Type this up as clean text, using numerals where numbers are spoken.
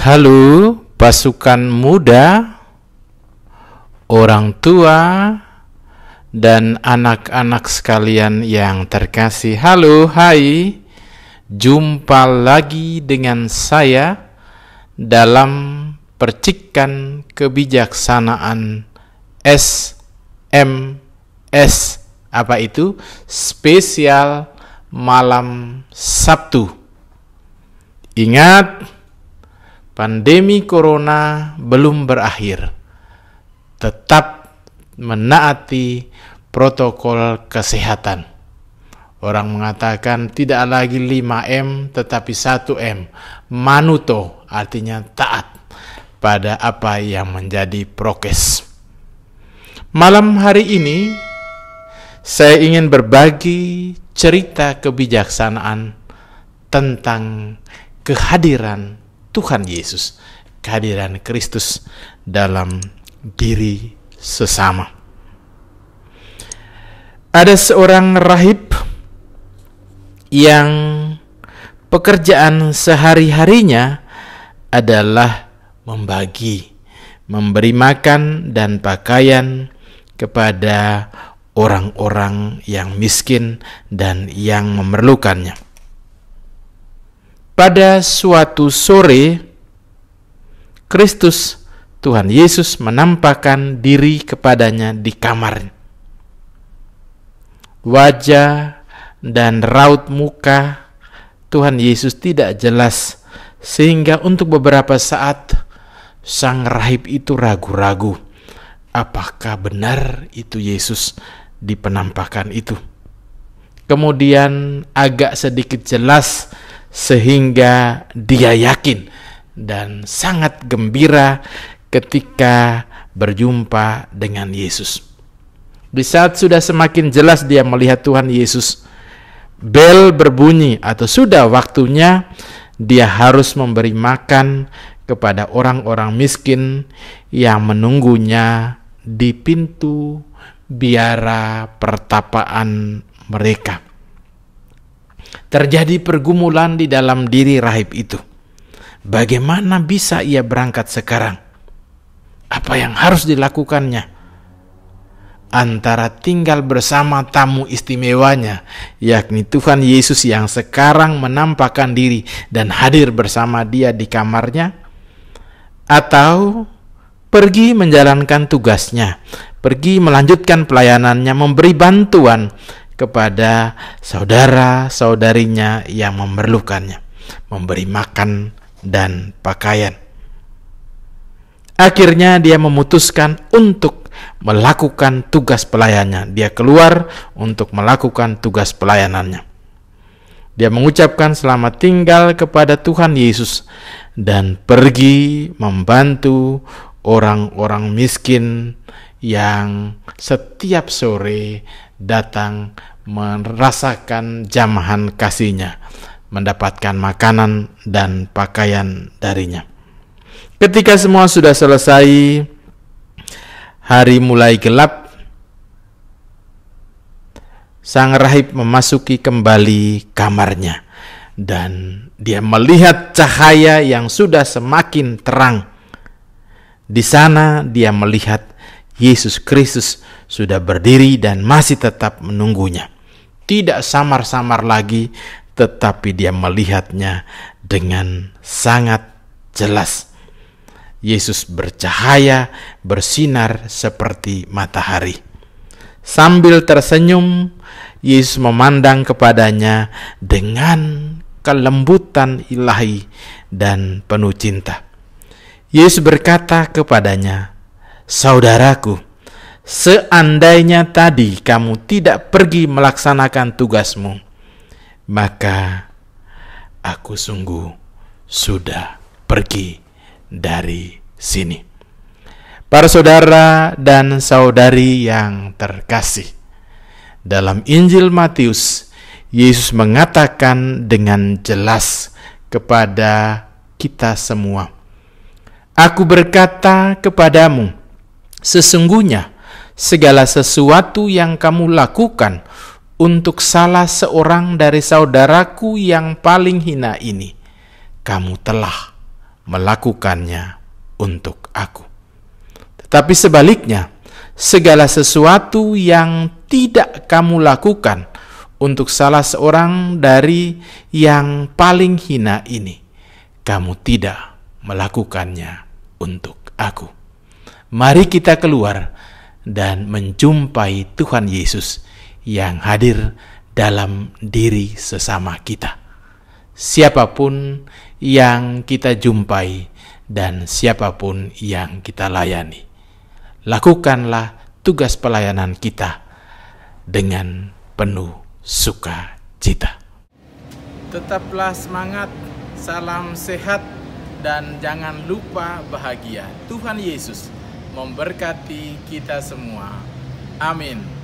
Halo pasukan muda, orang tua, dan anak-anak sekalian yang terkasih. Halo, hai. Jumpa lagi dengan saya dalam percikan kebijaksanaan SMS. Apa itu? Spesial malam Sabtu. Ingat, pandemi corona belum berakhir. Tetap menaati protokol kesehatan. Orang mengatakan tidak lagi 5M tetapi 1M. Manuto artinya taat pada apa yang menjadi prokes. Malam hari ini saya ingin berbagi cerita kebijaksanaan tentang kehadiran Tuhan Yesus, kehadiran Kristus dalam diri sesama. Ada seorang rahib yang pekerjaan sehari-harinya adalah memberi makan dan pakaian kepada orang-orang yang miskin dan yang memerlukannya. Pada suatu sore, Kristus, Tuhan Yesus menampakkan diri kepadanya di kamar. Wajah dan raut muka Tuhan Yesus tidak jelas, sehingga untuk beberapa saat sang rahib itu ragu-ragu. Apakah benar itu Yesus di penampakan itu? Kemudian agak sedikit jelas, sehingga dia yakin dan sangat gembira ketika berjumpa dengan Yesus. Di saat sudah semakin jelas dia melihat Tuhan Yesus, bel berbunyi atau sudah waktunya dia harus memberi makan kepada orang-orang miskin yang menunggunya di pintu biara pertapaan mereka. Terjadi pergumulan di dalam diri rahib itu. Bagaimana bisa ia berangkat sekarang? Apa yang harus dilakukannya? Antara tinggal bersama tamu istimewanya, yakni Tuhan Yesus yang sekarang menampakkan diri dan hadir bersama dia di kamarnya, atau pergi menjalankan tugasnya, pergi melanjutkan pelayanannya, memberi bantuan kepada saudara-saudarinya yang memerlukannya, memberi makan dan pakaian. Akhirnya dia memutuskan untuk melakukan tugas pelayanannya. Dia keluar untuk melakukan tugas pelayanannya. Dia mengucapkan selamat tinggal kepada Tuhan Yesus dan pergi membantu orang-orang miskin yang setiap sore datang merasakan jamahan kasihnya, mendapatkan makanan dan pakaian darinya. Ketika semua sudah selesai, hari mulai gelap, sang rahib memasuki kembali kamarnya dan dia melihat cahaya yang sudah semakin terang. Di sana dia melihat Yesus Kristus sudah berdiri dan masih tetap menunggunya. Tidak samar-samar lagi, tetapi dia melihatnya dengan sangat jelas. Yesus bercahaya, bersinar seperti matahari. Sambil tersenyum, Yesus memandang kepadanya dengan kelembutan ilahi dan penuh cinta. Yesus berkata kepadanya, "Saudaraku, seandainya tadi kamu tidak pergi melaksanakan tugasmu, maka aku sungguh sudah pergi dari sini." Para saudara dan saudari yang terkasih, dalam Injil Matius, Yesus mengatakan dengan jelas kepada kita semua, "Aku berkata kepadamu, sesungguhnya segala sesuatu yang kamu lakukan untuk salah seorang dari saudaraku yang paling hina ini, kamu telah melakukannya untuk aku. Tetapi sebaliknya, segala sesuatu yang tidak kamu lakukan untuk salah seorang dari yang paling hina ini, kamu tidak melakukannya untuk aku. Mari kita keluar dan menjumpai Tuhan Yesus yang hadir dalam diri sesama kita. Siapapun yang kita jumpai dan siapapun yang kita layani, lakukanlah tugas pelayanan kita dengan penuh sukacita. Tetaplah semangat, salam sehat, dan jangan lupa bahagia. Tuhan Yesus memberkati kita semua. Amin.